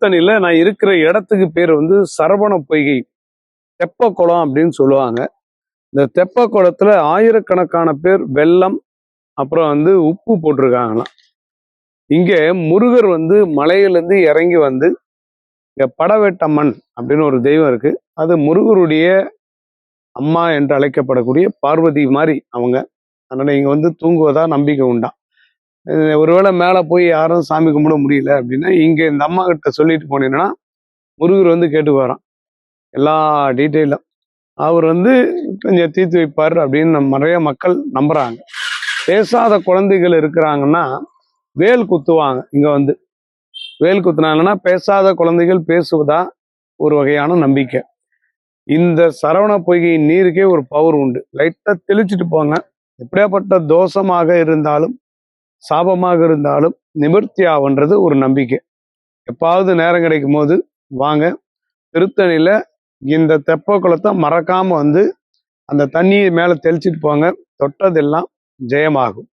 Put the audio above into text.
திருத்தணியில நான் இருக்கிற இடத்துக்கு பேர் வந்து சரவண பொய்கை, தெப்ப குளம் அப்படின்னு சொல்லுவாங்க. இந்த தெப்ப குளத்துல ஆயிரக்கணக்கான பேர் வெள்ளம் அப்புறம் வந்து உப்பு போட்டிருக்காங்களாம். இங்க முருகர் வந்து மலையிலிருந்து இறங்கி வந்து இங்க படவேட்டம்மன் அப்படின்னு ஒரு தெய்வம் இருக்கு. அது முருகருடைய அம்மா என்று அழைக்கப்படக்கூடிய பார்வதி மாதிரி அவங்க. அதனால இங்க வந்து தூங்குவதா நம்பிக்கை உண்டாம். ஒருவேளை மேல போய் யாரும் சாமி கும்பிட முடியல அப்படின்னா இங்க இந்த அம்மா கிட்ட சொல்லிட்டு போனீங்கன்னா முருகர் வந்து கேட்டுக்குவாராம் எல்லா டீட்டெயிலும். அவர் வந்து கொஞ்சம் தீர்த்து வைப்பார் அப்படின்னு நிறைய மக்கள் நம்புறாங்க. பேசாத குழந்தைகள் இருக்கிறாங்கன்னா வேல் குத்துவாங்க. இங்க வந்து வேல் குத்துனாங்கன்னா பேசாத குழந்தைகள் பேசுவதா ஒரு வகையான நம்பிக்கை. இந்த சரவண பொய்கை நீருக்கே ஒரு பவர் உண்டு. லைட்டா தெளிச்சுட்டு போங்க. எப்படியாப்பட்ட தோஷமாக இருந்தாலும் சாபமாக இருந்தாலும் நிவர்த்தி ஆகுன்றது ஒரு நம்பிக்கை. எப்பாவது நேரம் கிடைக்கும் போது வாங்க. திருத்தணியில இந்த தெப்ப குளத்தை மறக்காம வந்து அந்த தண்ணியை மேல தெளிச்சுட்டு போங்க. தொட்டதெல்லாம் ஜெயமாகும்.